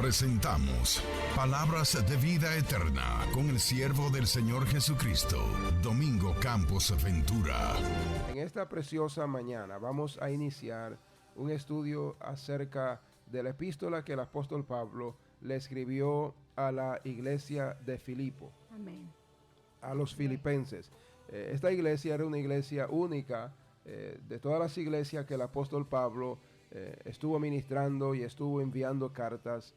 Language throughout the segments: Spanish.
Presentamos Palabras de Vida Eterna con el siervo del Señor Jesucristo, Domingo Campos Ventura. En esta preciosa mañana vamos a iniciar un estudio acerca de la epístola que el apóstol Pablo le escribió a la iglesia de Filipo. Amén. A los filipenses. Esta iglesia era una iglesia única de todas las iglesias que el apóstol Pablo estuvo ministrando y estuvo enviando cartas.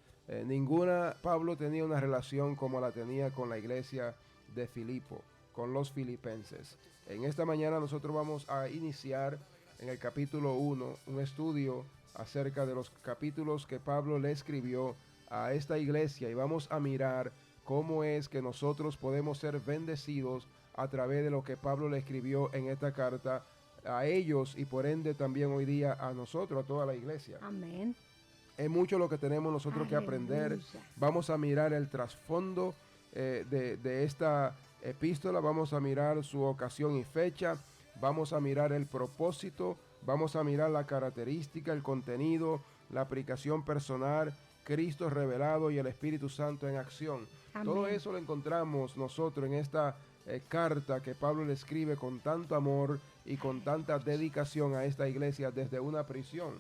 Pablo tenía una relación como la tenía con la iglesia de Filipo, con los filipenses. En esta mañana nosotros vamos a iniciar en el capítulo 1 un estudio acerca de los capítulos que Pablo le escribió a esta iglesia y vamos a mirar cómo es que nosotros podemos ser bendecidos a través de lo que Pablo le escribió en esta carta a ellos y por ende también hoy día a nosotros, a toda la iglesia. Amén. Es mucho lo que tenemos nosotros que aprender. Vamos a mirar el trasfondo de esta epístola, vamos a mirar su ocasión y fecha, vamos a mirar el propósito, vamos a mirar la característica, el contenido, la aplicación personal, Cristo revelado y el Espíritu Santo en acción. Amén. Todo eso lo encontramos nosotros en esta carta que Pablo le escribe con tanto amor y con tanta dedicación a esta iglesia desde una prisión.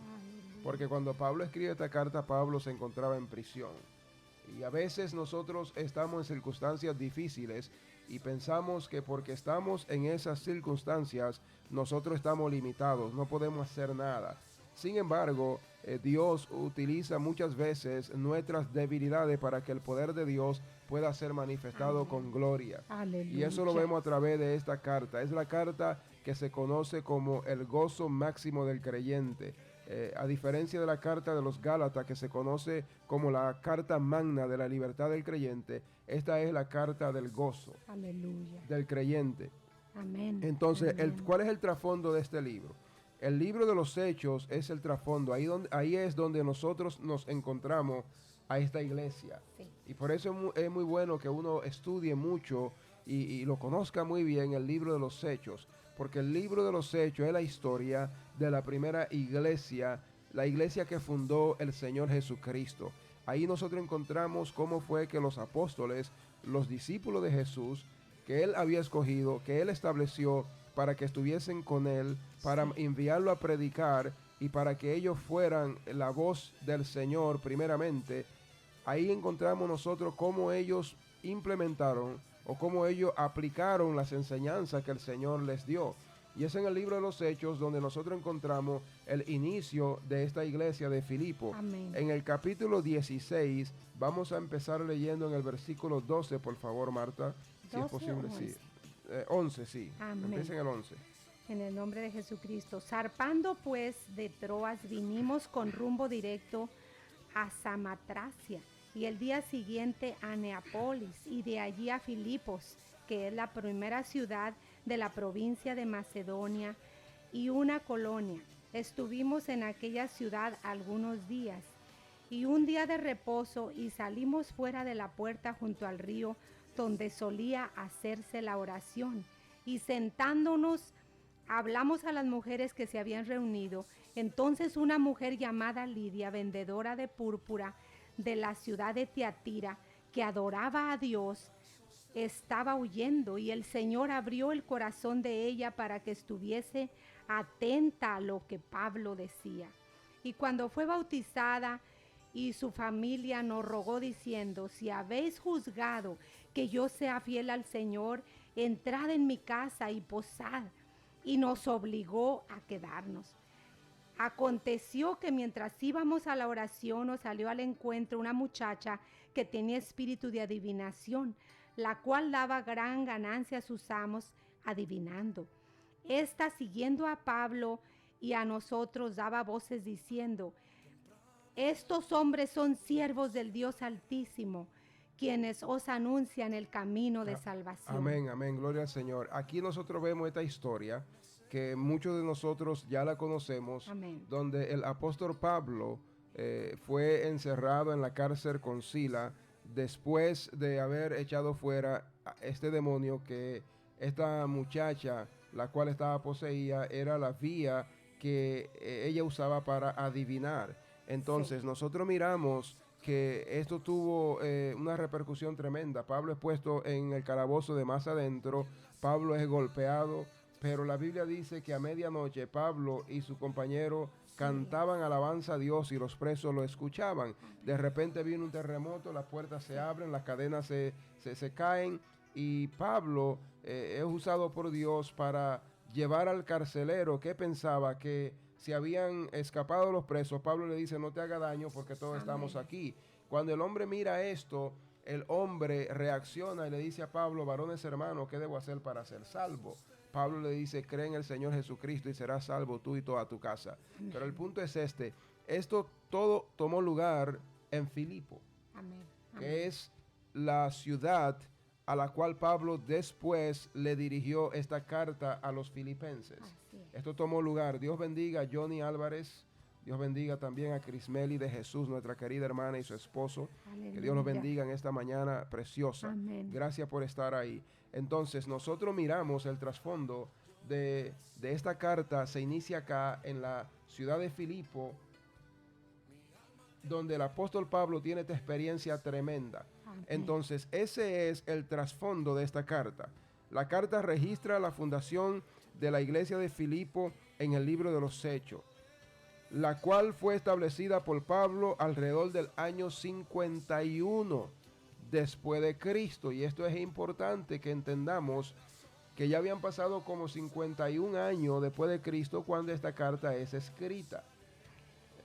Porque cuando Pablo escribe esta carta, Pablo se encontraba en prisión. Y a veces nosotros estamos en circunstancias difíciles y pensamos que porque estamos en esas circunstancias, nosotros estamos limitados, no podemos hacer nada. Sin embargo, Dios utiliza muchas veces nuestras debilidades para que el poder de Dios pueda ser manifestado Amén. Con gloria. Aleluya. Y eso lo vemos a través de esta carta. Es la carta que se conoce como el gozo máximo del creyente. A diferencia de la carta de los Gálatas, que se conoce como la carta magna de la libertad del creyente, esta es la carta del gozo. Aleluya. Del creyente. Amén. Entonces, Amén. ¿cuál es el trasfondo de este libro? El libro de los Hechos es el trasfondo. Ahí es donde nosotros nos encontramos a esta iglesia. Sí. Y por eso es muy bueno que uno estudie mucho y lo conozca muy bien el libro de los Hechos. Porque el libro de los Hechos es la historia de la primera iglesia, la iglesia que fundó el Señor Jesucristo. Ahí nosotros encontramos cómo fue que los apóstoles, los discípulos de Jesús, que Él había escogido, que Él estableció para que estuviesen con Él, para enviarlo a predicar y para que ellos fueran la voz del Señor primeramente. Ahí encontramos nosotros cómo ellos implementaron o cómo ellos aplicaron las enseñanzas que el Señor les dio. Y es en el libro de los Hechos donde nosotros encontramos el inicio de esta iglesia de Filipo. Amén. En el capítulo 16, vamos a empezar leyendo en el versículo 12, por favor, Marta, si es posible. 11. Sí. 11, sí. Amén. Empieza en el 11. En el nombre de Jesucristo. Zarpando pues de Troas, vinimos con rumbo directo a Samotracia y el día siguiente a Neápolis y de allí a Filipos, que es la primera ciudad de la provincia de Macedonia y una colonia. Estuvimos en aquella ciudad algunos días y un día de reposo y salimos fuera de la puerta junto al río donde solía hacerse la oración y sentándonos hablamos a las mujeres que se habían reunido. Entonces una mujer llamada Lidia, vendedora de púrpura de la ciudad de Tiatira, que adoraba a Dios, estaba huyendo y el Señor abrió el corazón de ella para que estuviese atenta a lo que Pablo decía. Y cuando fue bautizada y su familia nos rogó diciendo: si habéis juzgado que yo sea fiel al Señor, entrad en mi casa y posad. Y nos obligó a quedarnos. Aconteció que mientras íbamos a la oración nos salió al encuentro una muchacha que tenía espíritu de adivinación, la cual daba gran ganancia a sus amos adivinando. Esta, siguiendo a Pablo y a nosotros, daba voces diciendo: estos hombres son siervos del Dios Altísimo, quienes os anuncian el camino de salvación. Amén, amén, gloria al Señor. Aquí nosotros vemos esta historia que muchos de nosotros ya la conocemos. Amén. Donde el apóstol Pablo fue encerrado en la cárcel con Sila después de haber echado fuera a este demonio, que esta muchacha, la cual estaba poseída, era la vía que ella usaba para adivinar. Entonces nosotros miramos que esto tuvo una repercusión tremenda. Pablo es puesto en el calabozo de más adentro, Pablo es golpeado, pero la Biblia dice que a medianoche Pablo y su compañero cantaban alabanza a Dios y los presos lo escuchaban. De repente vino un terremoto, las puertas se abren, las cadenas se caen y Pablo es usado por Dios para llevar al carcelero que pensaba que si habían escapado los presos. Pablo le dice: no te haga daño porque todos estamos aquí. Cuando el hombre mira esto, el hombre reacciona y le dice a Pablo: varones hermanos, ¿qué debo hacer para ser salvo? Pablo le dice: cree en el Señor Jesucristo y serás salvo tú y toda tu casa. Amén. Pero el punto es este: esto todo tomó lugar en Filipo, Amén. Que es la ciudad a la cual Pablo después le dirigió esta carta a los filipenses. Esto tomó lugar. Dios bendiga a Johnny Álvarez. Dios bendiga también a Crismeli de Jesús, nuestra querida hermana y su esposo. Aleluya. Que Dios los bendiga en esta mañana preciosa. Amén. Gracias por estar ahí. Entonces, nosotros miramos el trasfondo de esta carta. Se inicia acá en la ciudad de Filipo, donde el apóstol Pablo tiene esta experiencia tremenda. Amén. Entonces, ese es el trasfondo de esta carta. La carta registra la fundación de la iglesia de Filipo en el libro de los Hechos, la cual fue establecida por Pablo alrededor del año 51 después de Cristo. Y esto es importante que entendamos que ya habían pasado como 51 años después de Cristo cuando esta carta es escrita.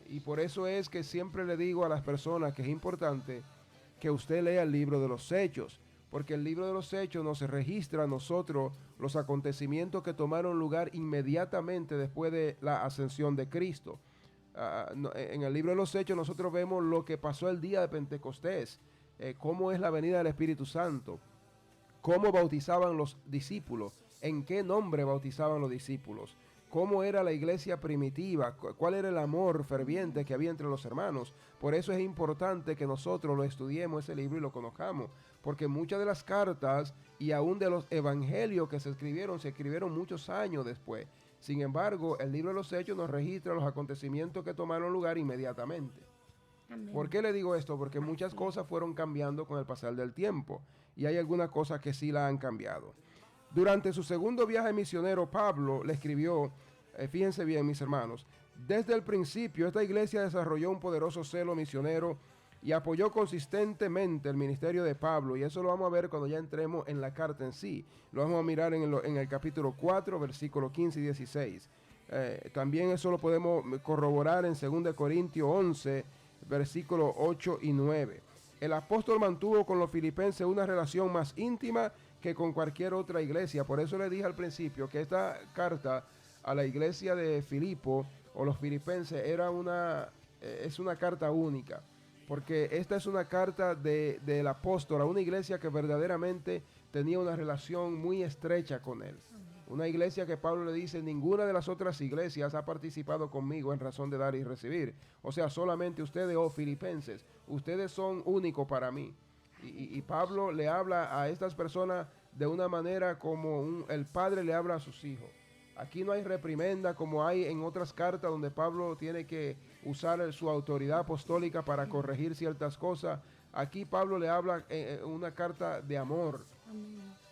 Y por eso es que siempre le digo a las personas que es importante que usted lea el libro de los Hechos, porque el libro de los Hechos nos registra a nosotros los acontecimientos que tomaron lugar inmediatamente después de la ascensión de Cristo. En el libro de los Hechos nosotros vemos lo que pasó el día de Pentecostés, cómo es la venida del Espíritu Santo, cómo bautizaban los discípulos, en qué nombre bautizaban los discípulos, cómo era la iglesia primitiva, cuál era el amor ferviente que había entre los hermanos. Por eso es importante que nosotros lo estudiemos ese libro y lo conozcamos, porque muchas de las cartas y aún de los evangelios que se escribieron muchos años después. Sin embargo, el libro de los Hechos nos registra los acontecimientos que tomaron lugar inmediatamente. Amén. ¿Por qué le digo esto? Porque muchas cosas fueron cambiando con el pasar del tiempo y hay algunas cosas que sí la han cambiado. Durante su segundo viaje misionero, Pablo le escribió, fíjense bien mis hermanos, desde el principio esta iglesia desarrolló un poderoso celo misionero y apoyó consistentemente el ministerio de Pablo, y eso lo vamos a ver cuando ya entremos en la carta en sí. Lo vamos a mirar en el capítulo 4, versículos 15 y 16. También eso lo podemos corroborar en 2 Corintios 11, versículos 8 y 9. El apóstol mantuvo con los filipenses una relación más íntima que con cualquier otra iglesia. Por eso le dije al principio que esta carta a la iglesia de Filipo o los filipenses es una carta única, porque esta es una carta del apóstol a una iglesia que verdaderamente tenía una relación muy estrecha con él. Una iglesia que Pablo le dice: ninguna de las otras iglesias ha participado conmigo en razón de dar y recibir. O sea, solamente ustedes, oh filipenses, ustedes son únicos para mí. Y Pablo le habla a estas personas de una manera como el padre le habla a sus hijos. Aquí no hay reprimenda como hay en otras cartas donde Pablo tiene que usar su autoridad apostólica para corregir ciertas cosas. Aquí Pablo le habla una carta de amor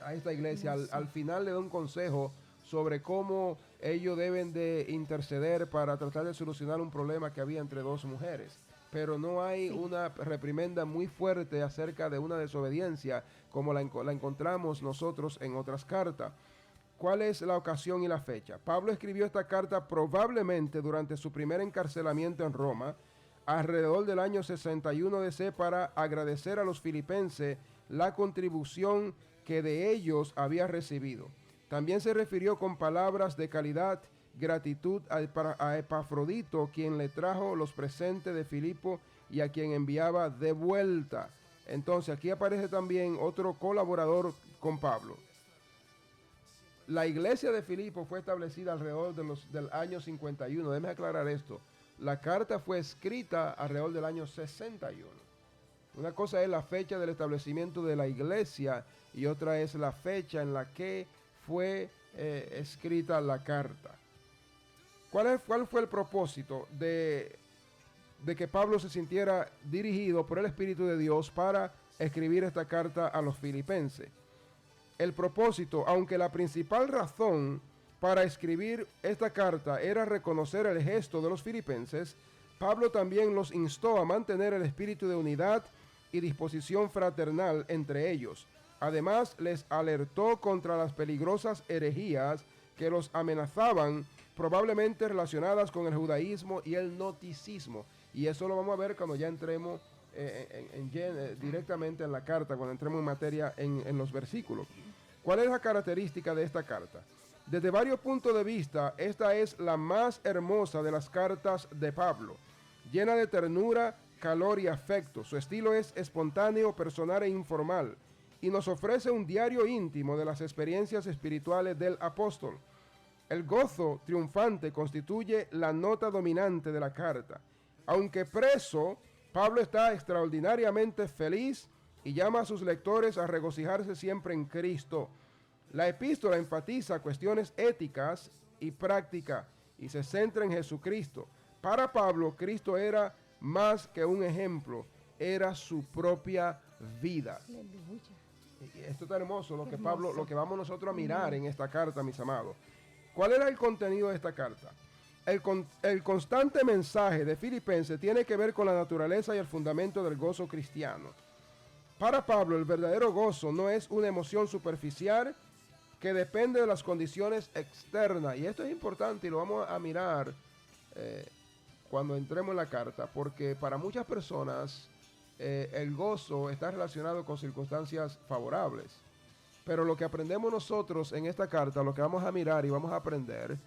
a esta iglesia. Al final le da un consejo sobre cómo ellos deben de interceder para tratar de solucionar un problema que había entre dos mujeres. Pero no hay una reprimenda muy fuerte acerca de una desobediencia como la encontramos nosotros en otras cartas. ¿Cuál es la ocasión y la fecha? Pablo escribió esta carta probablemente durante su primer encarcelamiento en Roma, alrededor del año 61 DC, para agradecer a los filipenses la contribución que de ellos había recibido. También se refirió con palabras de calidad, gratitud a Epafrodito, quien le trajo los presentes de Filipo y a quien enviaba de vuelta. Entonces aquí aparece también otro colaborador con Pablo. La iglesia de Filipo fue establecida alrededor del año 51. Déjeme aclarar esto. La carta fue escrita alrededor del año 61. Una cosa es la fecha del establecimiento de la iglesia y otra es la fecha en la que fue escrita la carta. ¿Cuál fue el propósito de de que Pablo se sintiera dirigido por el Espíritu de Dios para escribir esta carta a los filipenses. El propósito, aunque la principal razón para escribir esta carta era reconocer el gesto de los filipenses, Pablo también los instó a mantener el espíritu de unidad y disposición fraternal entre ellos. Además, les alertó contra las peligrosas herejías que los amenazaban, probablemente relacionadas con el judaísmo y el gnosticismo. Y eso lo vamos a ver cuando ya entremos directamente en la carta, cuando entremos en materia en los versículos. ¿Cuál es la característica de esta carta? Desde varios puntos de vista, esta es la más hermosa de las cartas de Pablo, llena de ternura, calor y afecto. Su estilo es espontáneo, personal e informal, y nos ofrece un diario íntimo de las experiencias espirituales del apóstol. El gozo triunfante constituye la nota dominante de la carta. Aunque preso, Pablo está extraordinariamente feliz y llama a sus lectores a regocijarse siempre en Cristo. La epístola enfatiza cuestiones éticas y prácticas y se centra en Jesucristo. Para Pablo, Cristo era más que un ejemplo, era su propia vida. Aleluya. Y esto está hermoso, lo que vamos nosotros a mirar en esta carta, mis amados. ¿Cuál era el contenido de esta carta? El constante mensaje de Filipenses tiene que ver con la naturaleza y el fundamento del gozo cristiano. Para Pablo, el verdadero gozo no es una emoción superficial que depende de las condiciones externas. Y esto es importante y lo vamos a mirar cuando entremos en la carta, porque para muchas personas el gozo está relacionado con circunstancias favorables. Pero lo que aprendemos nosotros en esta carta, lo que vamos a mirar y vamos a aprender,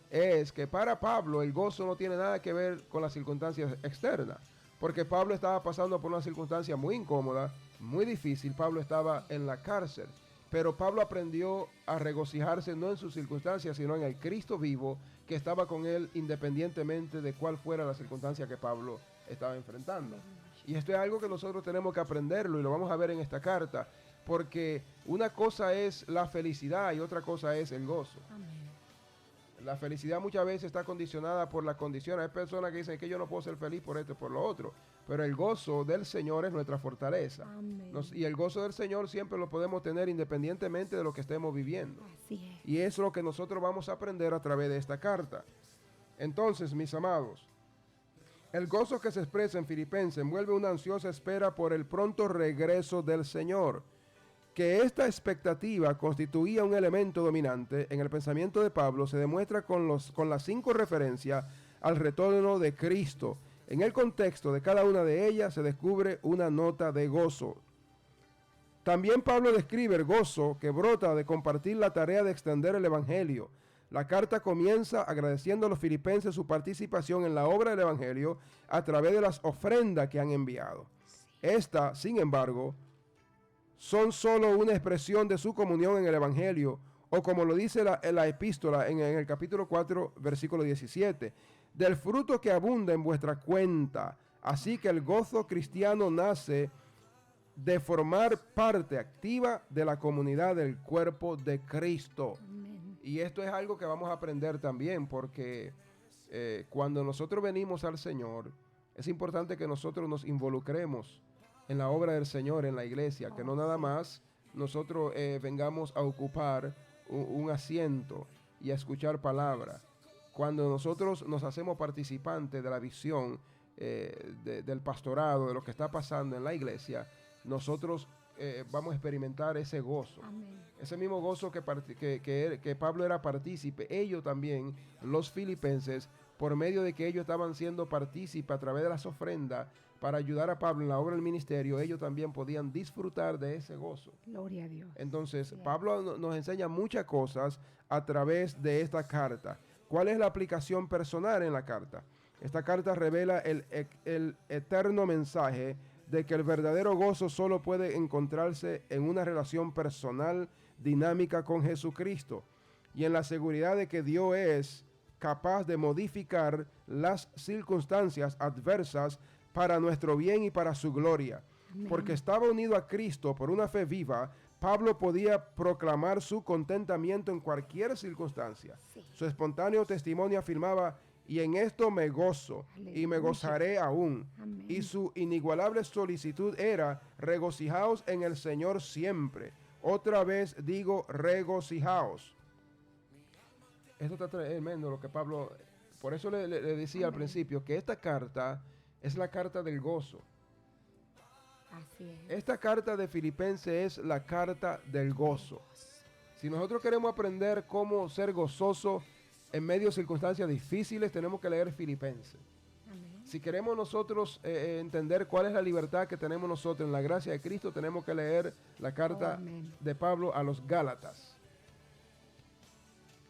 es que para Pablo el gozo no tiene nada que ver con las circunstancias externas, porque Pablo estaba pasando por una circunstancia muy incómoda, muy difícil. Pablo estaba en la cárcel, pero Pablo aprendió a regocijarse no en sus circunstancias, sino en el Cristo vivo que estaba con él, independientemente de cuál fuera la circunstancia que Pablo estaba enfrentando. Y esto es algo que nosotros tenemos que aprenderlo, y lo vamos a ver en esta carta, porque una cosa es la felicidad y otra cosa es el gozo. Amén. La felicidad muchas veces está condicionada por las condiciones. Hay personas que dicen que yo no puedo ser feliz por esto y por lo otro, pero el gozo del Señor es nuestra fortaleza. Y el gozo del Señor siempre lo podemos tener independientemente de lo que estemos viviendo. Así es. Y es lo que nosotros vamos a aprender a través de esta carta. Entonces, mis amados, el gozo que se expresa en Filipenses envuelve una ansiosa espera por el pronto regreso del Señor. Que esta expectativa constituía un elemento dominante en el pensamiento de Pablo se demuestra con las 5 referencias al retorno de Cristo. En el contexto de cada una de ellas se descubre una nota de gozo. También Pablo describe el gozo que brota de compartir la tarea de extender el Evangelio. La carta comienza agradeciendo a los filipenses su participación en la obra del Evangelio a través de las ofrendas que han enviado. Esta, sin embargo, son solo una expresión de su comunión en el Evangelio, o como lo dice la epístola en el capítulo 4, versículo 17, del fruto que abunda en vuestra cuenta. Así que el gozo cristiano nace de formar parte activa de la comunidad del cuerpo de Cristo. Amén. Y esto es algo que vamos a aprender también, porque cuando nosotros venimos al Señor, es importante que nosotros nos involucremos en la obra del Señor, en la iglesia, que no nada más nosotros vengamos a ocupar un asiento y a escuchar palabra. Cuando nosotros nos hacemos participantes de la visión del pastorado, de lo que está pasando en la iglesia, nosotros vamos a experimentar ese gozo. Amén. Ese mismo gozo que Pablo era partícipe. Ellos también, los filipenses, por medio de que ellos estaban siendo partícipes a través de las ofrendas para ayudar a Pablo en la obra del ministerio, ellos también podían disfrutar de ese gozo. Gloria a Dios. Entonces, Bien. Pablo nos enseña muchas cosas a través de esta carta. ¿Cuál es la aplicación personal en la carta? Esta carta revela el eterno mensaje de que el verdadero gozo solo puede encontrarse en una relación personal dinámica con Jesucristo, y en la seguridad de que Dios es capaz de modificar las circunstancias adversas para nuestro bien y para su gloria. Amén. Porque estaba unido a Cristo por una fe viva, Pablo podía proclamar su contentamiento en cualquier circunstancia. Sí. Su espontáneo testimonio afirmaba y en esto me gozo y me Aleluya. gozaré aún. Amén. Y su inigualable solicitud era, regocijaos en el Señor siempre. Otra vez digo, regocijaos. Esto está tremendo lo que Pablo, por eso le decía al Amén. principio que esta carta es la carta del gozo. Así es. Esta carta de Filipenses es la carta del gozo. Si nosotros queremos aprender cómo ser gozoso en medio de circunstancias difíciles, tenemos que leer Filipenses. Amén. Si queremos nosotros entender cuál es la libertad que tenemos nosotros en la gracia de Cristo, tenemos que leer la carta Amén. de Pablo a los Gálatas.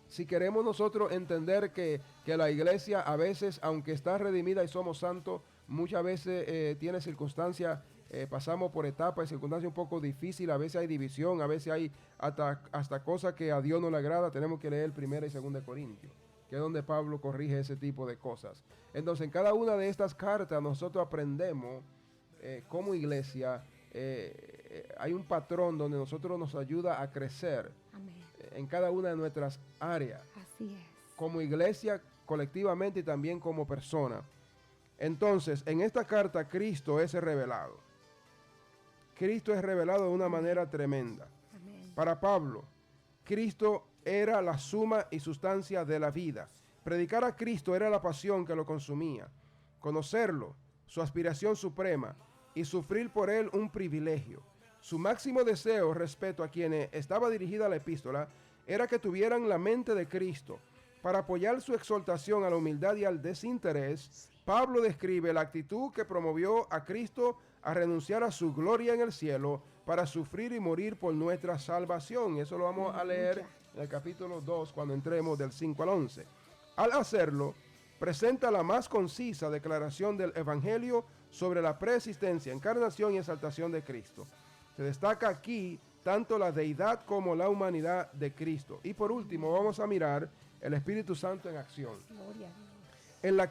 Si queremos nosotros entender que la iglesia a veces, aunque está redimida y somos santos, muchas veces tiene circunstancias, pasamos por etapas y circunstancias un poco difíciles, a veces hay división, a veces hay hasta cosas que a Dios no le agrada, tenemos que leer 1 y 2 Corintios, que es donde Pablo corrige ese tipo de cosas. Entonces, en cada una de estas cartas nosotros aprendemos como iglesia, hay un patrón donde nosotros nos ayuda a crecer Amén. en cada una de nuestras áreas, Así es. como iglesia, colectivamente y también como persona. Entonces, en esta carta Cristo es revelado. Cristo es revelado de una manera tremenda. Amén. Para Pablo, Cristo era la suma y sustancia de la vida. Predicar a Cristo era la pasión que lo consumía. Conocerlo, su aspiración suprema, y sufrir por él un privilegio. Su máximo deseo respecto a quienes estaba dirigida la epístola era que tuvieran la mente de Cristo. Para apoyar su exhortación a la humildad y al desinterés, Pablo describe la actitud que promovió a Cristo a renunciar a su gloria en el cielo para sufrir y morir por nuestra salvación. Eso lo vamos a leer en el capítulo 2 cuando entremos del 5 al 11. Al hacerlo, presenta la más concisa declaración del Evangelio sobre la preexistencia, encarnación y exaltación de Cristo. Se destaca aquí tanto la deidad como la humanidad de Cristo. Y por último vamos a mirar el Espíritu Santo en acción. Gloria a Dios.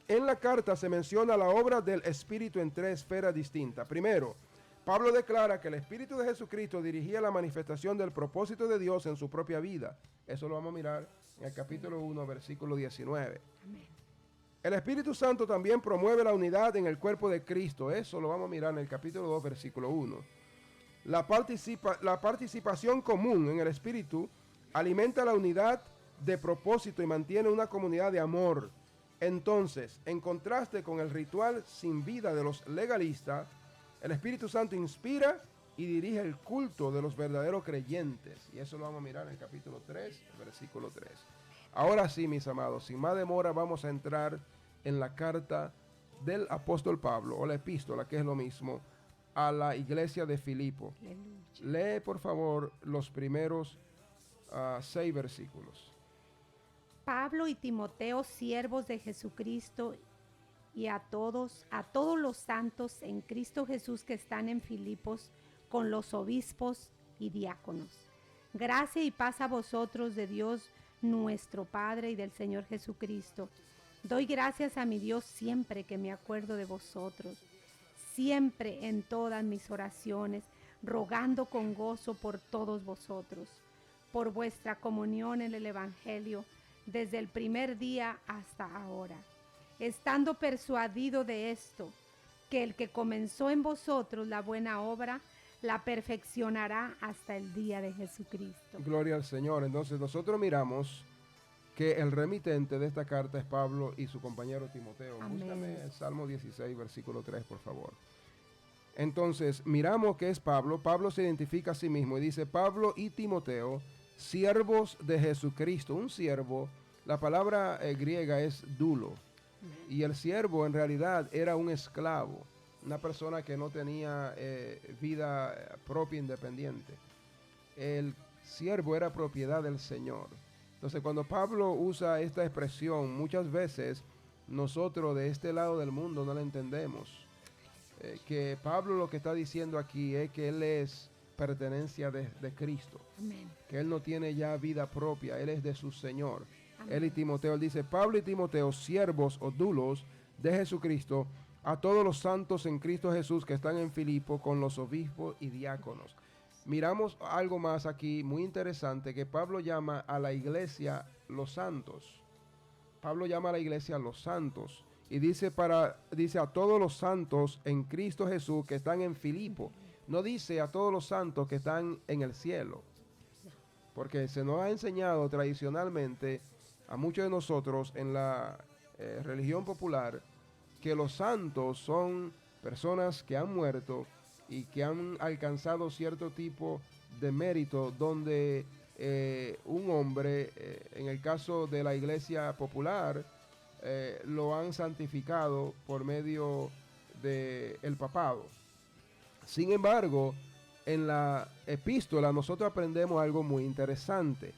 En la carta se menciona la obra del Espíritu en tres esferas distintas. Primero, Pablo declara que el Espíritu de Jesucristo dirigía la manifestación del propósito de Dios en su propia vida. Eso lo vamos a mirar en el capítulo 1, versículo 19. Amén. El Espíritu Santo también promueve la unidad en el cuerpo de Cristo. Eso lo vamos a mirar en el capítulo 2, versículo 1. La participación común en el Espíritu alimenta la unidad de propósito y mantiene una comunidad de amor. Entonces, en contraste con el ritual sin vida de los legalistas, el Espíritu Santo inspira y dirige el culto de los verdaderos creyentes. Y eso lo vamos a mirar en el capítulo 3, versículo 3. Ahora sí, mis amados, sin más demora vamos a entrar en la carta del apóstol Pablo, o la epístola, que es lo mismo, a la iglesia de Filipo. Aleluya. Lee, por favor, los primeros 6 versículos. Pablo y Timoteo, siervos de Jesucristo, y a todos los santos en Cristo Jesús que están en Filipos, con los obispos y diáconos. Gracia y paz a vosotros de Dios nuestro Padre y del Señor Jesucristo. Doy gracias a mi Dios siempre que me acuerdo de vosotros, siempre en todas mis oraciones, rogando con gozo por todos vosotros, por vuestra comunión en el Evangelio, desde el primer día hasta ahora, estando persuadido de esto, que el que comenzó en vosotros la buena obra, la perfeccionará hasta el día de Jesucristo. Gloria al Señor. Entonces nosotros miramos que el remitente de esta carta es Pablo y su compañero Timoteo. Amén. Búscame el Salmo 16, versículo 3, por favor. Entonces, miramos que es Pablo. Pablo se identifica a sí mismo y dice, Pablo y Timoteo, siervos de Jesucristo. Un siervo, la palabra griega es dulo. Y el siervo en realidad era un esclavo, una persona que no tenía vida propia independiente. El siervo era propiedad del Señor. Entonces, cuando Pablo usa esta expresión, muchas veces nosotros de este lado del mundo no la entendemos. Que Pablo lo que está diciendo aquí es que él es pertenencia de Cristo. Amén. Que él no tiene ya vida propia, él es de su Señor. Amén. Él y Timoteo, él dice, Pablo y Timoteo, siervos o dulos de Jesucristo, a todos los santos en Cristo Jesús que están en Filipo con los obispos y diáconos. Miramos algo más aquí muy interesante, que Pablo llama a la iglesia los santos. Pablo llama a la iglesia los santos y dice a todos los santos en Cristo Jesús que están en Filipo. No dice a todos los santos que están en el cielo, porque se nos ha enseñado tradicionalmente a muchos de nosotros en la religión popular que los santos son personas que han muerto y que han alcanzado cierto tipo de mérito, donde un hombre, en el caso de la iglesia popular, lo han santificado por medio del papado. Sin embargo, en la epístola nosotros aprendemos algo muy interesante.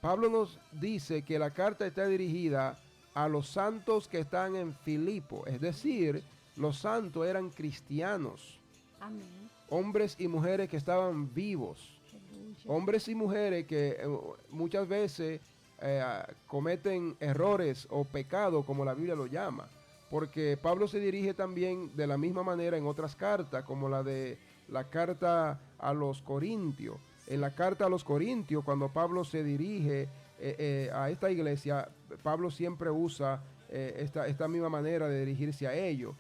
Pablo nos dice que la carta está dirigida a los santos que están en Filipo, es decir, los santos eran cristianos. Amén. Hombres y mujeres que estaban vivos. Hombres y mujeres que muchas veces cometen errores o pecados, como la Biblia lo llama. Porque Pablo se dirige también de la misma manera en otras cartas, como la carta a los Corintios. En la carta a los Corintios, cuando Pablo se dirige a esta iglesia, Pablo siempre usa esta misma manera de dirigirse a ellos.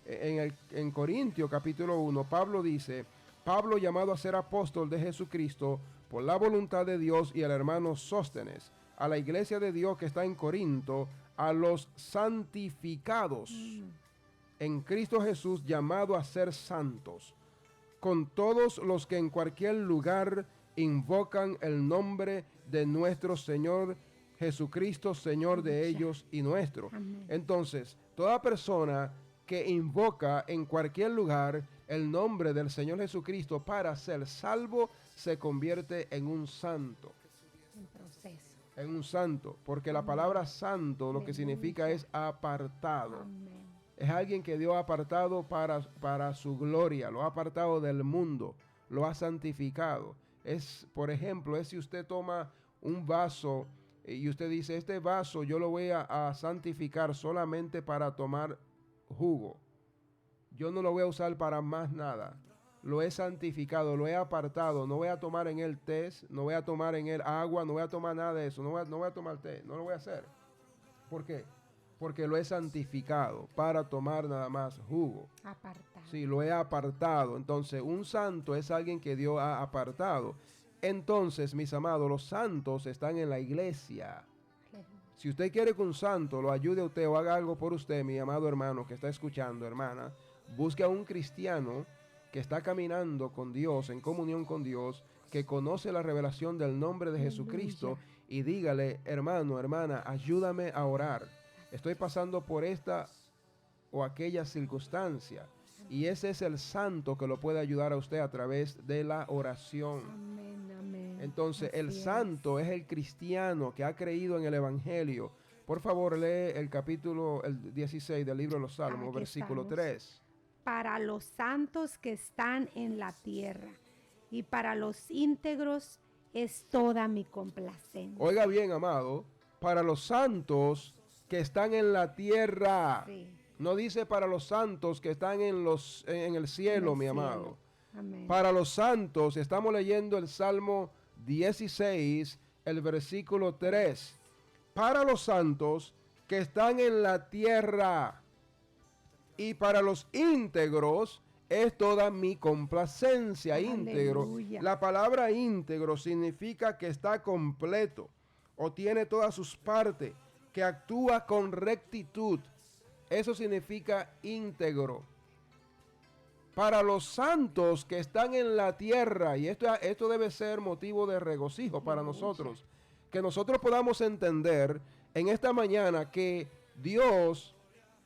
En Corintios capítulo 1, Pablo dice: Pablo, llamado a ser apóstol de Jesucristo por la voluntad de Dios, y al hermano Sóstenes, a la iglesia de Dios que está en Corinto, a los santificados en Cristo Jesús, llamado a ser santos, con todos los que en cualquier lugar invocan el nombre de nuestro Señor Jesucristo, Señor de ellos y nuestro. Amén. Entonces, toda persona que invoca en cualquier lugar el nombre del Señor Jesucristo para ser salvo, se convierte en un santo. En proceso. En un santo, porque la palabra santo lo que significa es apartado. Amén. Es alguien que Dios ha apartado para su gloria, lo ha apartado del mundo, lo ha santificado. Es, por ejemplo, es si usted toma un vaso y usted dice: este vaso yo lo voy a santificar solamente para tomar jugo. Yo no lo voy a usar para más nada. Lo he santificado, lo he apartado. No voy a tomar en él té, no voy a tomar en él agua, no voy a tomar nada de eso. No voy a tomar té, no lo voy a hacer. ¿Por qué? Porque lo he santificado para tomar nada más jugo. Apartado. Sí, lo he apartado. Entonces, un santo es alguien que Dios ha apartado. Entonces, mis amados, los santos están en la iglesia. Si usted quiere que un santo lo ayude a usted o haga algo por usted, mi amado hermano que está escuchando, hermana, busque a un cristiano que está caminando con Dios, en comunión con Dios, que conoce la revelación del nombre de Jesucristo, y dígale: hermano, hermana, ayúdame a orar. Estoy pasando por esta o aquella circunstancia. Y ese es el santo que lo puede ayudar a usted a través de la oración. Amén, amén. Entonces, el Así santo es el cristiano que ha creído en el Evangelio. Por favor, lee el capítulo 16 del libro de los Salmos, Aquí versículo estamos. 3. Para los santos que están en la tierra y para los íntegros es toda mi complacencia. Oiga bien, amado, para los santos que están en la tierra. Sí. No dice para los santos que están en el cielo, mi amado. Amén. Para los santos, estamos leyendo el Salmo 16, el versículo 3. Para los santos que están en la tierra y para los íntegros es toda mi complacencia. Aleluya. Íntegro. La palabra íntegro significa que está completo o tiene todas sus partes, que actúa con rectitud. Eso significa íntegro. Para los santos que están en la tierra, y esto debe ser motivo de regocijo para nosotros, que nosotros podamos entender en esta mañana que Dios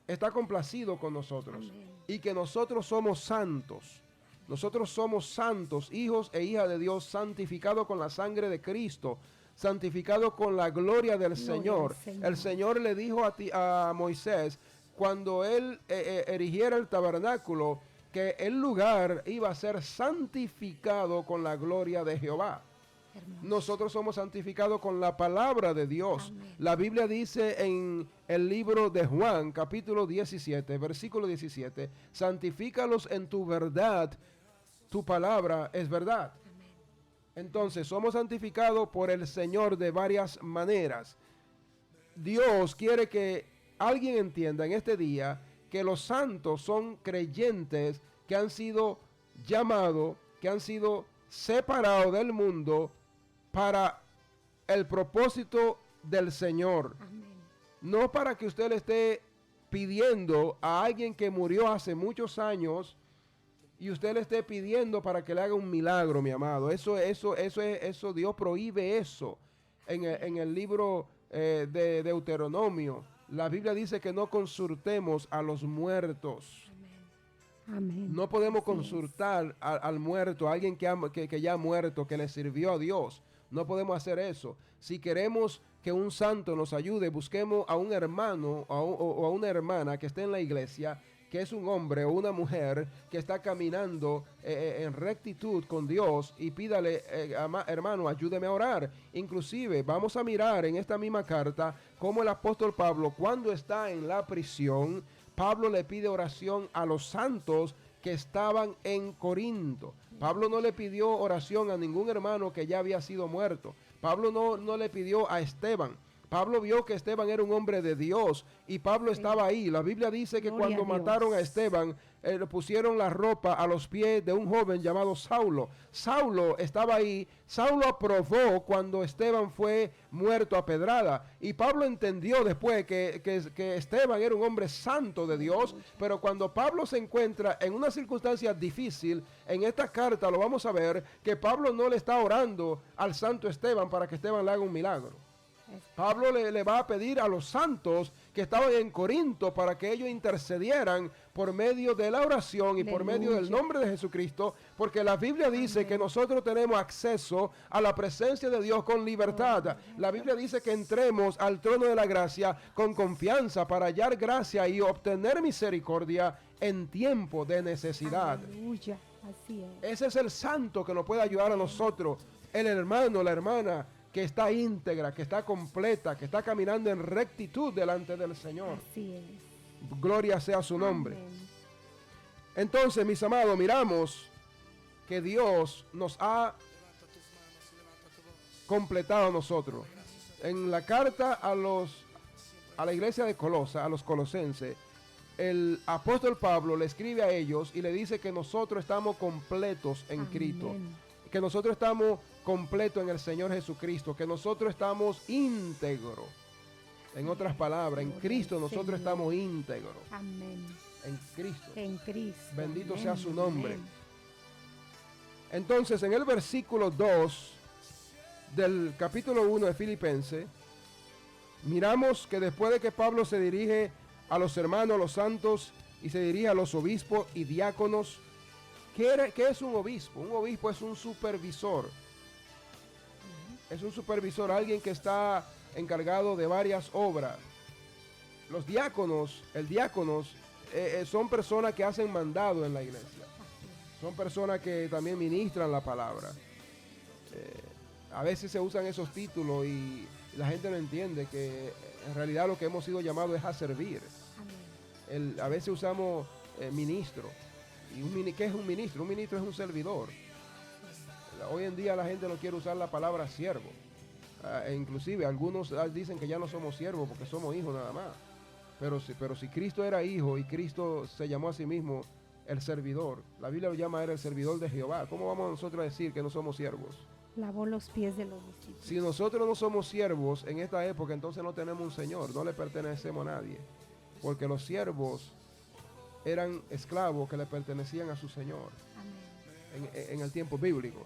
está complacido con nosotros. Amén. Y que nosotros somos santos. Nosotros somos santos, hijos e hijas de Dios, santificados con la sangre de Cristo, santificados con la gloria del Señor. El Señor le dijo a Moisés, cuando él erigiera el tabernáculo, que el lugar iba a ser santificado con la gloria de Jehová. Hermoso. Nosotros somos santificados con la palabra de Dios. Amén. La Biblia dice en el libro de Juan, capítulo 17, versículo 17, santifícalos en tu verdad, tu palabra es verdad. Amén. Entonces, somos santificados por el Señor de varias maneras. Dios quiere que alguien entienda en este día que los santos son creyentes que han sido llamados, que han sido separados del mundo para el propósito del Señor. Amén. No para que usted le esté pidiendo a alguien que murió hace muchos años y usted le esté pidiendo para que le haga un milagro, mi amado. Eso Dios prohíbe eso. En el libro de Deuteronomio, la Biblia dice que no consultemos a los muertos. Amén. No podemos Así es. consultar al muerto, a alguien que ya ha muerto, que le sirvió a Dios. No podemos hacer eso. Si queremos que un santo nos ayude, busquemos a un hermano o a una hermana que esté en la iglesia, que es un hombre o una mujer que está caminando en rectitud con Dios, y pídale, hermano, ayúdeme a orar. Inclusive vamos a mirar en esta misma carta cómo el apóstol Pablo, cuando está en la prisión, Pablo le pide oración a los santos que estaban en Corinto. Pablo no le pidió oración a ningún hermano que ya había sido muerto. Pablo no le pidió a Esteban. Pablo vio que Esteban era un hombre de Dios y Pablo estaba ahí. La Biblia dice que Gloria cuando a Dios. mataron a Esteban, le pusieron la ropa a los pies de un joven llamado Saulo. Saulo estaba ahí. Saulo aprobó cuando Esteban fue muerto a pedrada. Y Pablo entendió después que Esteban era un hombre santo de Dios. Pero cuando Pablo se encuentra en una circunstancia difícil, en esta carta lo vamos a ver, que Pablo no le está orando al santo Esteban para que Esteban le haga un milagro. Pablo le va a pedir a los santos que estaban en Corinto para que ellos intercedieran por medio de la oración y por medio del nombre de Jesucristo, porque la Biblia dice que nosotros tenemos acceso a la presencia de Dios con libertad. La Biblia dice que entremos al trono de la gracia con confianza para hallar gracia y obtener misericordia en tiempo de necesidad. Aleluya. Así es. Ese es el santo que nos puede ayudar a nosotros, el hermano, la hermana, que está íntegra, que está completa, que está caminando en rectitud delante del Señor. Así es. Gloria sea su nombre. Amén. Entonces, mis amados, miramos que Dios nos ha completado a nosotros. En la carta a la iglesia de Colosa, a los colosenses, el apóstol Pablo le escribe a ellos y le dice que nosotros estamos completos en Cristo, que nosotros estamos completos en el Señor Jesucristo, que nosotros estamos íntegros. En otras palabras, en Cristo nosotros estamos íntegros. Amén. En Cristo. En Cristo. Bendito Amén. sea su nombre. Amén. Entonces, en el versículo 2 del capítulo 1 de Filipenses, miramos que después de que Pablo se dirige a los hermanos, a los santos, y se dirige a los obispos y diáconos, ¿qué es un obispo? Un obispo es un supervisor. Es un supervisor, alguien que está encargado de varias obras. Los diáconos, son personas que hacen mandado en la iglesia. Son personas que también ministran la palabra. A veces se usan esos títulos y la gente no entiende que en realidad lo que hemos sido llamados es a servir. A veces usamos ministro. ¿Qué es un ministro? Un ministro es un servidor. Hoy en día la gente no quiere usar la palabra siervo. Inclusive algunos dicen que ya no somos siervos porque somos hijos nada más. Pero si Cristo era hijo y Cristo se llamó a sí mismo el servidor, la Biblia lo llama el servidor de Jehová. ¿Cómo vamos nosotros a decir que no somos siervos? Lavó los pies de los discípulos. Si nosotros no somos siervos en esta época, entonces no tenemos un Señor, no le pertenecemos a nadie. Porque los siervos eran esclavos que le pertenecían a su Señor. Amén. En el tiempo bíblico.